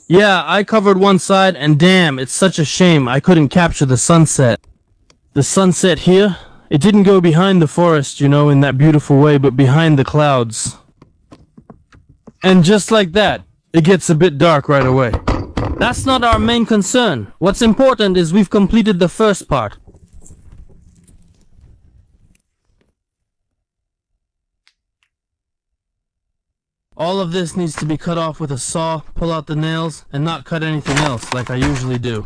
Yeah, I covered one side, and damn, it's such a shame I couldn't capture the sunset. The sunset here, it didn't go behind the forest, you know, in that beautiful way, but behind the clouds. And just like that, it gets a bit dark right away. That's not our main concern. What's important is we've completed the first part. All of this needs to be cut off with a saw, pull out the nails, and not cut anything else like I usually do.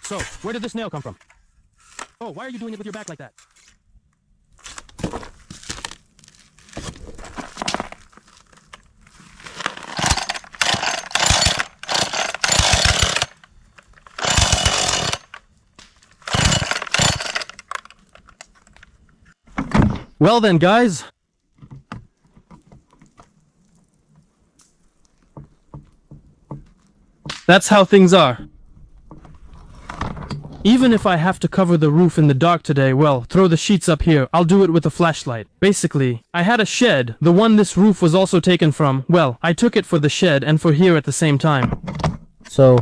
So, where did this nail come from? Oh, why are you doing it with your back like that? Well then, guys. That's how things are. Even if I have to cover the roof in the dark today, well, throw the sheets up here. I'll do it with a flashlight. Basically, I had a shed. The one this roof was also taken from. Well, I took it for the shed and for here at the same time. So,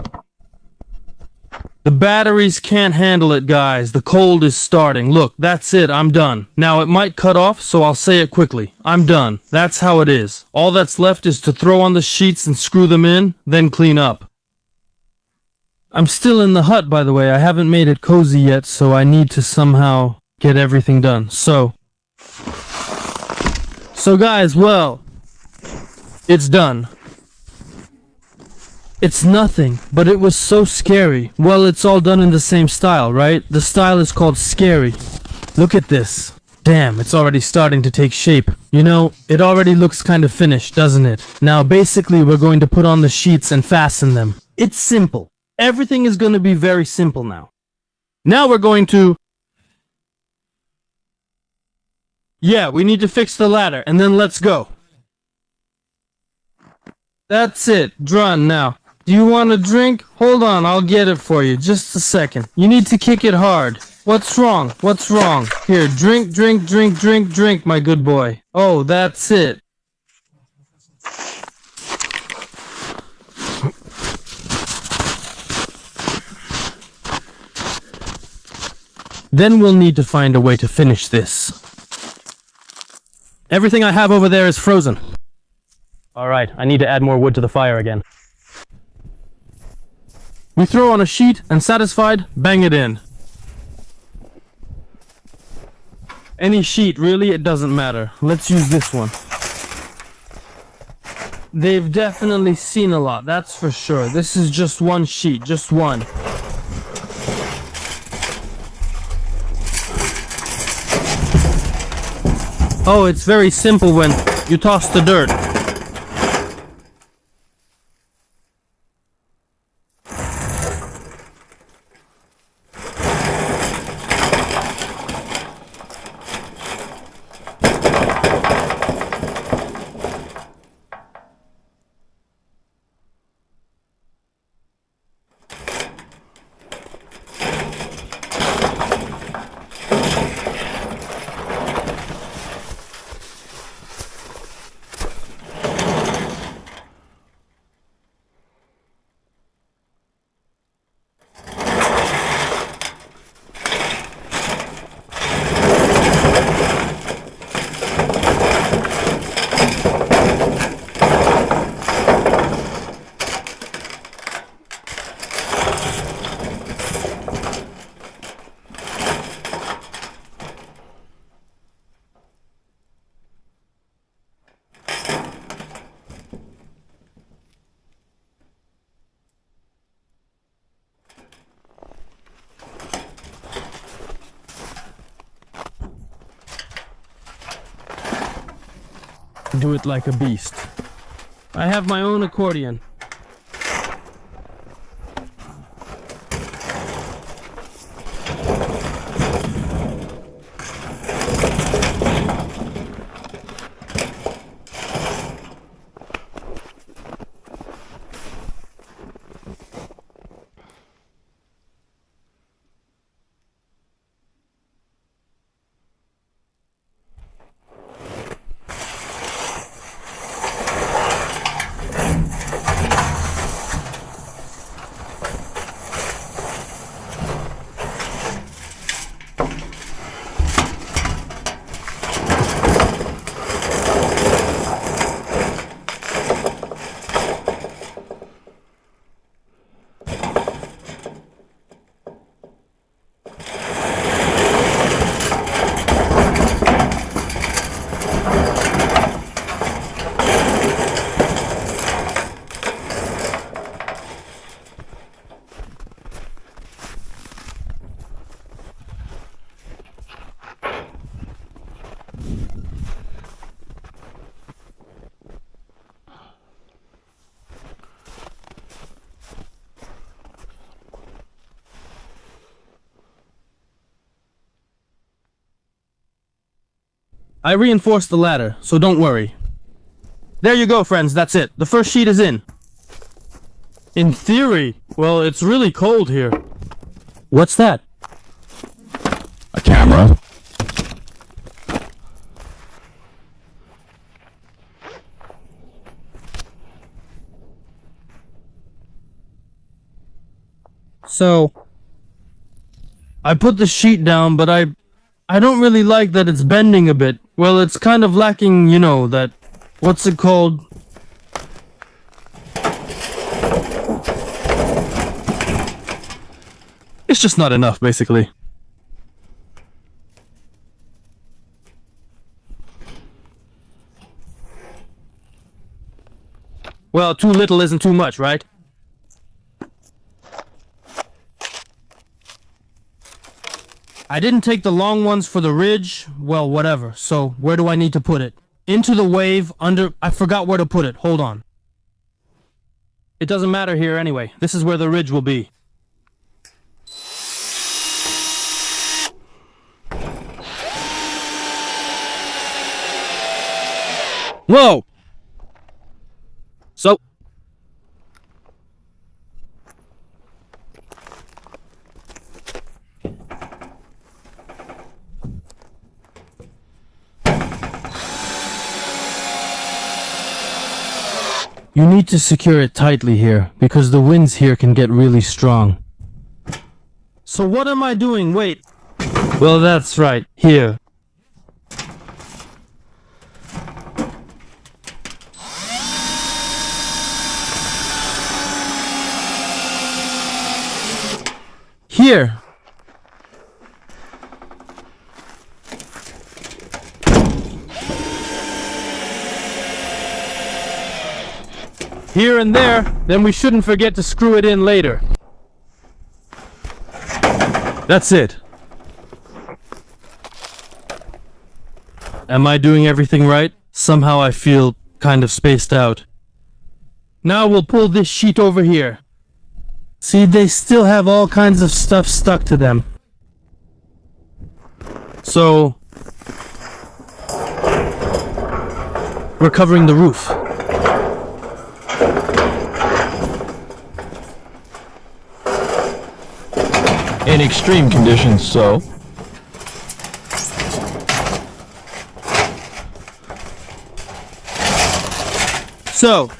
the batteries can't handle it, guys. The cold is starting. Look, that's it. I'm done. Now, it might cut off, so I'll say it quickly. I'm done. That's how it is. All that's left is to throw on the sheets and screw them in, then clean up. I'm still in the hut, by the way. I haven't made it cozy yet, so I need to somehow get everything done. So guys, well, it's done. It's nothing, but it was so scary. Well, it's all done in the same style, right? The style is called scary. Look at this. Damn, it's already starting to take shape. You know, it already looks kind of finished, doesn't it? Now, basically, we're going to put on the sheets and fasten them. It's simple. Everything is going to be very simple now. Now we're going to... Yeah, we need to fix the ladder, and then let's go. That's it. Done now. Do you want a drink? Hold on, I'll get it for you. Just a second. You need to kick it hard. What's wrong? What's wrong? Here, drink, drink, drink, drink, drink, my good boy. Oh, that's it. Then we'll need to find a way to finish this. Everything I have over there is frozen. Alright, I need to add more wood to the fire again. We throw on a sheet, and satisfied, bang it in. Any sheet, really, it doesn't matter. Let's use this one. They've definitely seen a lot, that's for sure. This is just one sheet, just one. Oh, it's very simple when you toss the dirt. Do it like a beast. I have my own accordion. I reinforced the ladder, so don't worry. There you go, friends, that's it. The first sheet is in. In theory, well, it's really cold here. What's that? A camera. So, I put the sheet down, but I don't really like that it's bending a bit. Well, it's kind of lacking, you know, that, what's it called? It's just not enough, basically. Well, too little isn't too much, right? I didn't take the long ones for the ridge. Well, whatever. So, where do I need to put it? Into the wave, under... I forgot where to put it. Hold on. It doesn't matter here anyway. This is where the ridge will be. Whoa! So... You need to secure it tightly here, because the winds here can get really strong. So what am I doing? Wait. Well, that's right. Here. Here. Here and there, then we shouldn't forget to screw it in later. That's it. Am I doing everything right? Somehow I feel kind of spaced out. Now we'll pull this sheet over here. See, they still have all kinds of stuff stuck to them. So, we're covering the roof. In extreme conditions, so. So,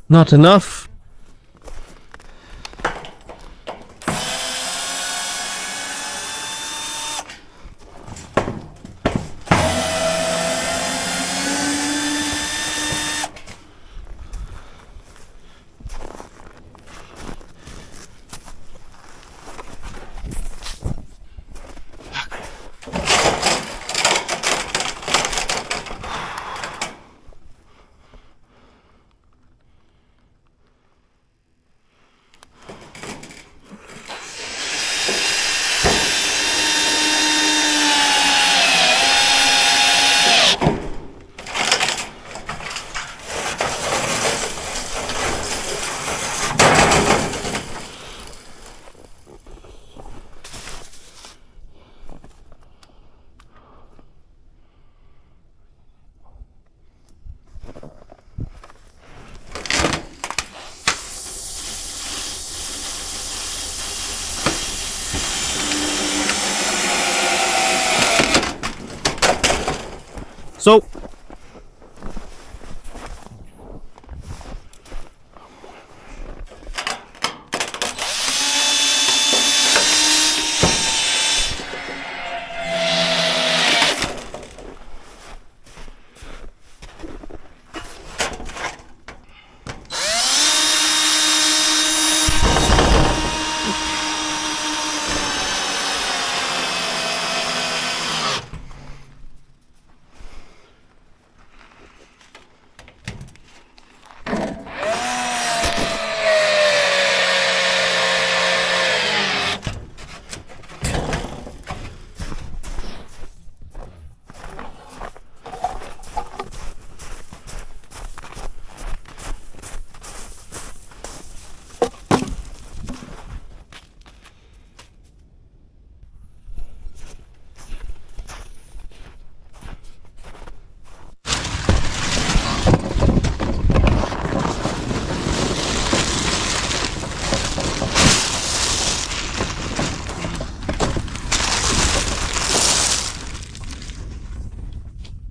Not enough.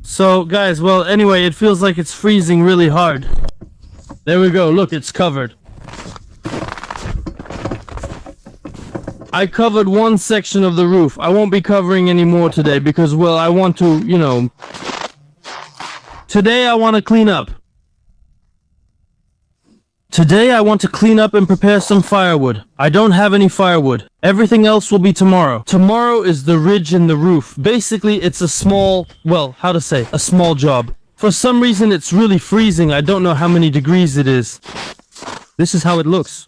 So, guys, well, anyway, it feels like it's freezing really hard. There we go, look, it's covered. I covered one section of the roof. I won't be covering any more today because, well, I want to, you know... Today I want to clean up. Today I want to clean up and prepare some firewood. I don't have any firewood. Everything else will be tomorrow. Tomorrow is the ridge in the roof. Basically, it's a small, well, how to say, a small job. For some reason, it's really freezing. I don't know how many degrees it is. This is how it looks.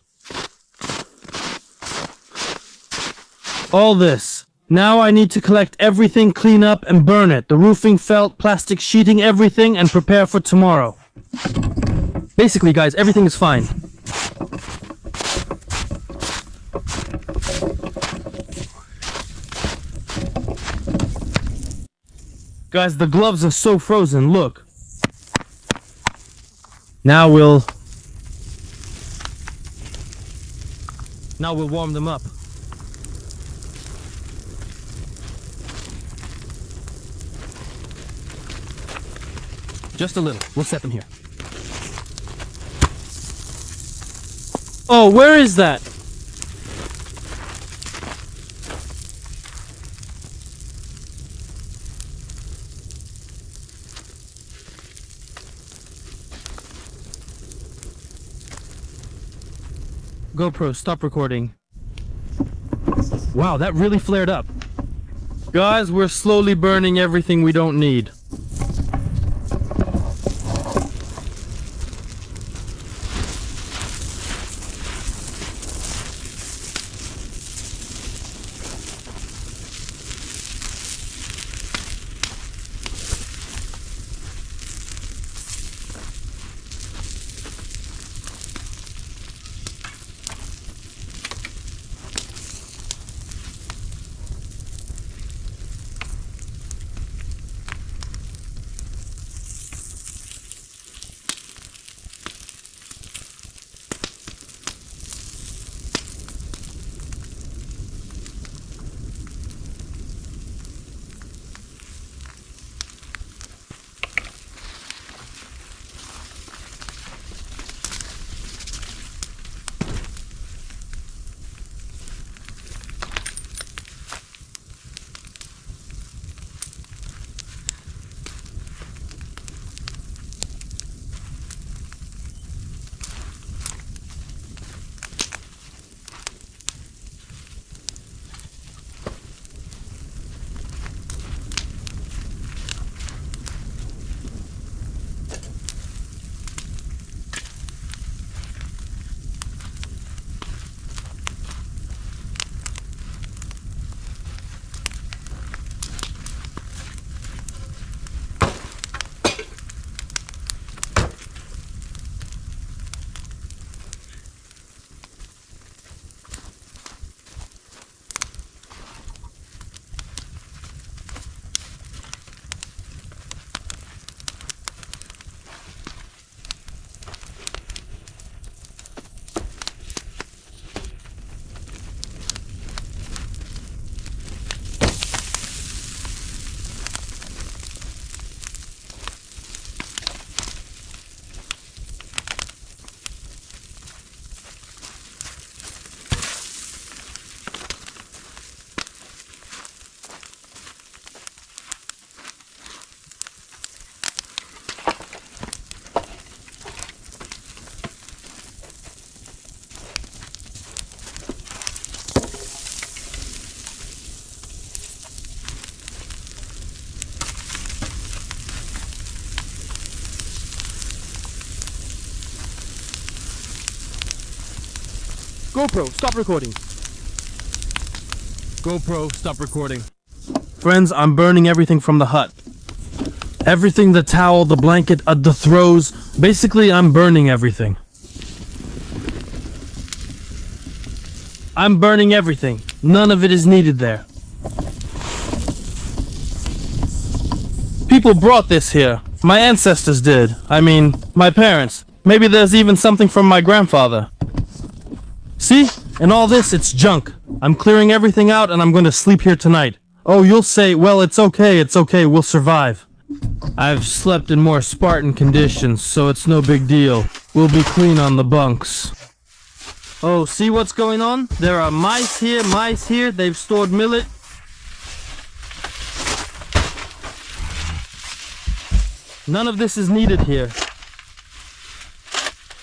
All this. Now I need to collect everything, clean up, and burn it. The roofing, felt, plastic sheeting, everything, and prepare for tomorrow. Basically, guys, everything is fine. Guys, the gloves are so frozen, look. Now we'll warm them up. Just a little. We'll set them here. Oh, where is that? GoPro, stop recording. Wow, that really flared up. Guys, we're slowly burning everything we don't need. GoPro, stop recording. GoPro, stop recording. Friends, I'm burning everything from the hut. Everything, the towel, the blanket, the throws. Basically, I'm burning everything. I'm burning everything. None of it is needed there. People brought this here. My ancestors did. I mean, my parents. Maybe there's even something from my grandfather. See? In all this, it's junk. I'm clearing everything out and I'm going to sleep here tonight. Oh, you'll say, well, it's okay, we'll survive. I've slept in more Spartan conditions, so it's no big deal. We'll be clean on the bunks. Oh, see what's going on? There are mice here, they've stored millet. None of this is needed here.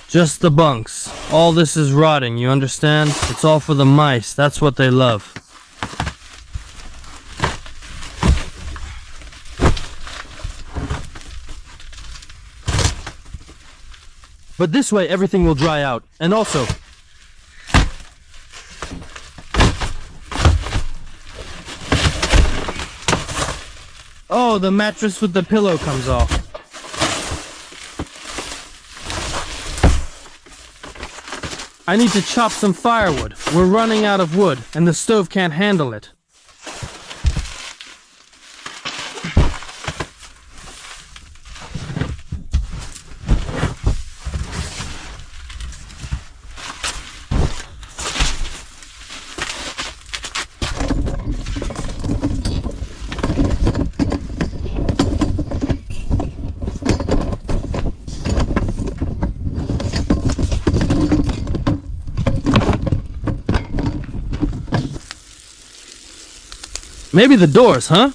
Just the bunks. All this is rotting, you understand? It's all for the mice, that's what they love. But this way everything will dry out. And also, oh, the mattress with the pillow comes off. I need to chop some firewood. We're running out of wood, and the stove can't handle it. Maybe the doors, huh?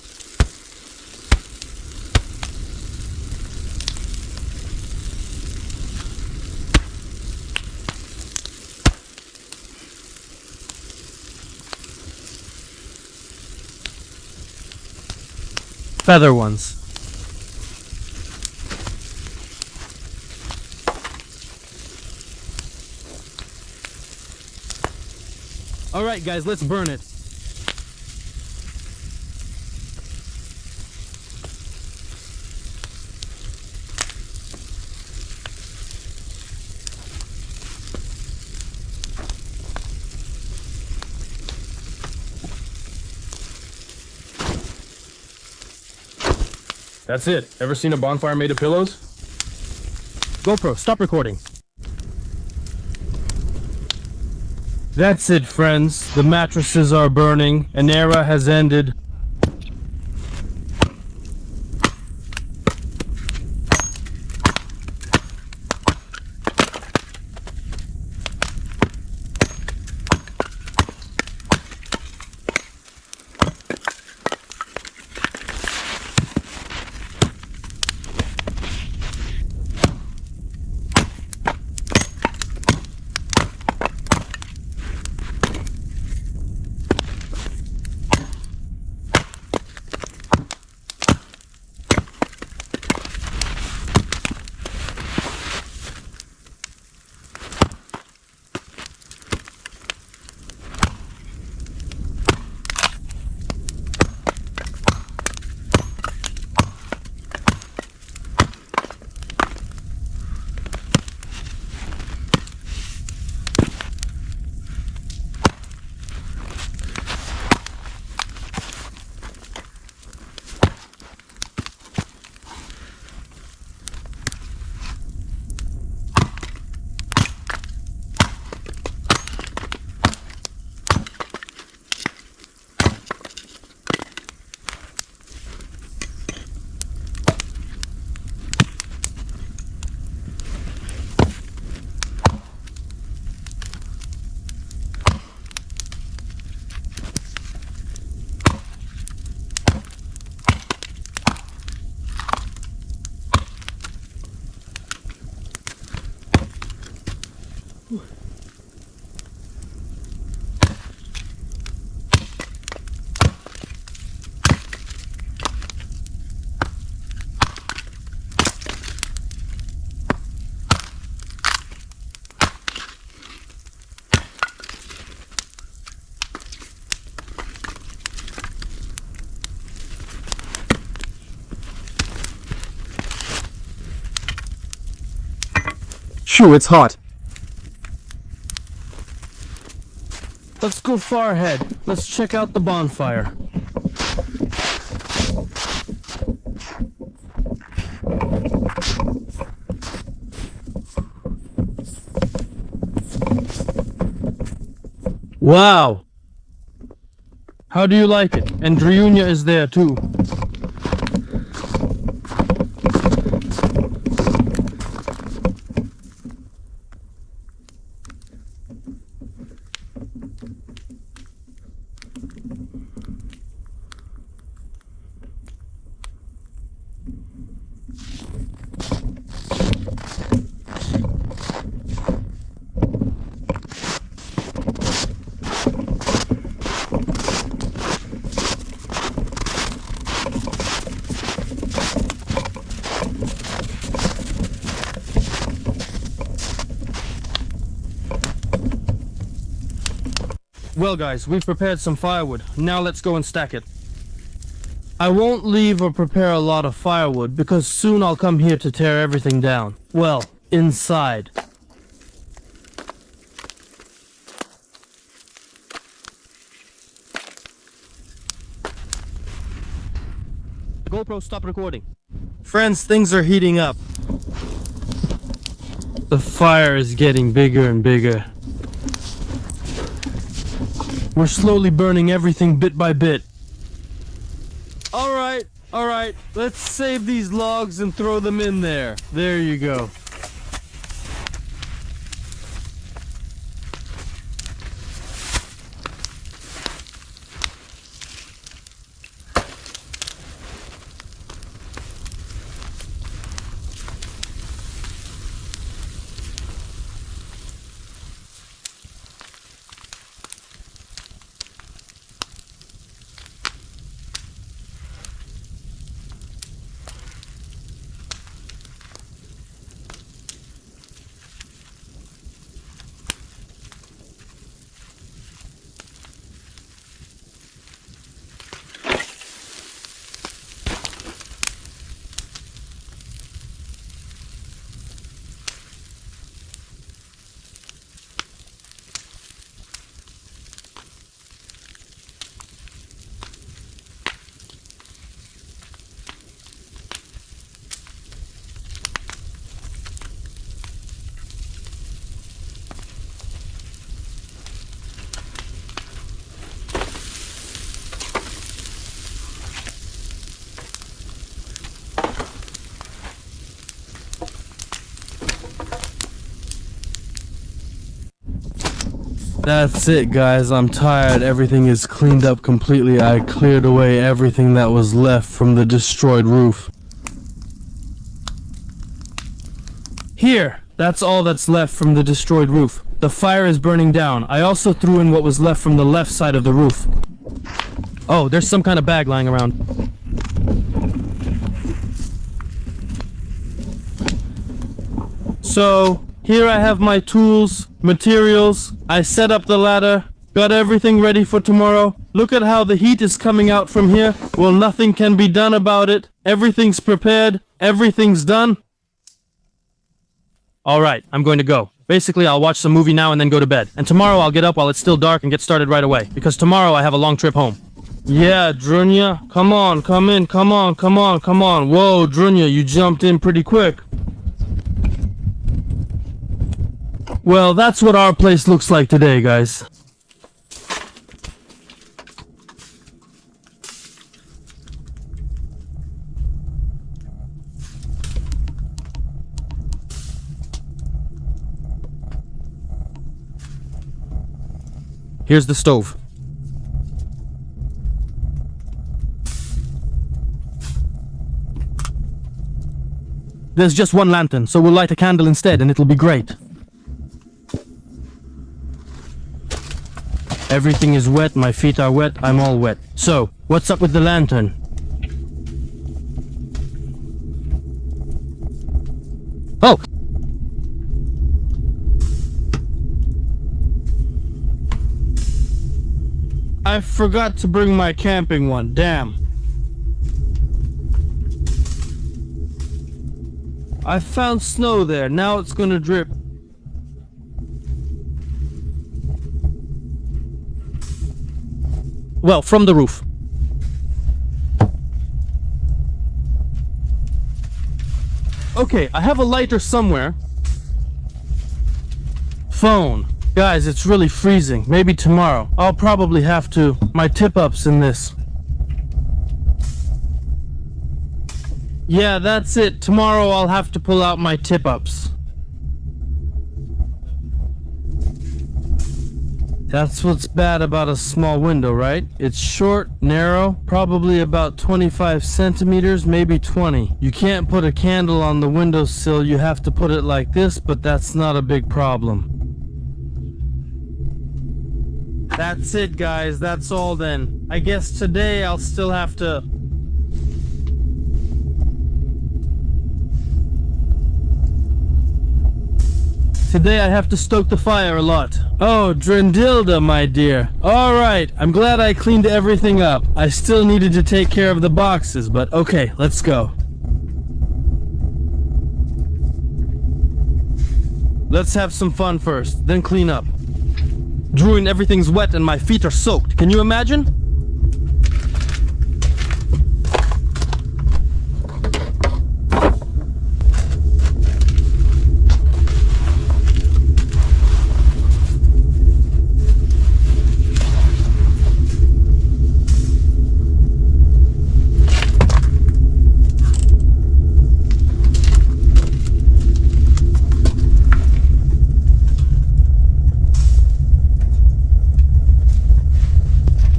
Feather ones. All right, guys, let's burn it. That's it. Ever seen a bonfire made of pillows? GoPro, stop recording. That's it, friends. The mattresses are burning. An era has ended. Shoo, it's hot. Let's go far ahead. Let's check out the bonfire. Wow! How do you like it? And Dryunia is there too. Well guys, we've prepared some firewood. Now let's go and stack it. I won't leave or prepare a lot of firewood because soon I'll come here to tear everything down. Well, inside. GoPro, stop recording. Friends, things are heating up. The fire is getting bigger and bigger. We're slowly burning everything bit by bit. Alright, let's save these logs and throw them in there. There you go. That's it, guys. I'm tired. Everything is cleaned up completely. I cleared away everything that was left from the destroyed roof. Here, that's all that's left from the destroyed roof. The fire is burning down. I also threw in what was left from the left side of the roof. Oh, there's some kind of bag lying around. So, here I have my tools, materials. I set up the ladder, got everything ready for tomorrow. Look at how the heat is coming out from here. Well, nothing can be done about it. Everything's prepared. Everything's done. Alright, I'm going to go. Basically, I'll watch some movie now and then go to bed. And tomorrow I'll get up while it's still dark and get started right away. Because tomorrow I have a long trip home. Yeah, Dryunia. Come on, come in. Come on. Whoa, Dryunia, you jumped in pretty quick. Well, that's what our place looks like today, guys. Here's the stove. There's just one lantern, so we'll light a candle instead and it'll be great. Everything is wet, my feet are wet, I'm all wet. So, what's up with the lantern? Oh! I forgot to bring my camping one, damn. I found snow there, now it's gonna drip. Well, from the roof. Okay, I have a lighter somewhere. Phone. Guys, it's really freezing. Maybe tomorrow. I'll probably have to. My tip-up's in this. Yeah, that's it. Tomorrow I'll have to pull out my tip-ups. That's what's bad about a small window, right? It's short, narrow, probably about 25 centimeters, maybe 20. You can't put a candle on the windowsill, you have to put it like this, but that's not a big problem. That's it, guys, that's all then. I guess today I'll still have to... Today I have to stoke the fire a lot. Oh, Drendilda, my dear. Alright, I'm glad I cleaned everything up. I still needed to take care of the boxes, but okay, let's go. Let's have some fun first, then clean up. Druin, everything's wet and my feet are soaked. Can you imagine?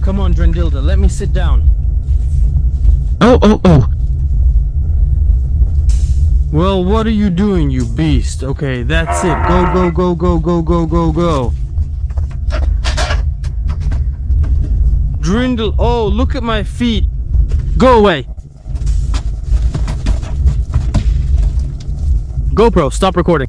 Come on, Drendilda, let me sit down. Oh. Well, what are you doing, you beast? Okay, that's it. Go. Drindle, oh, look at my feet. Go away. GoPro, stop recording.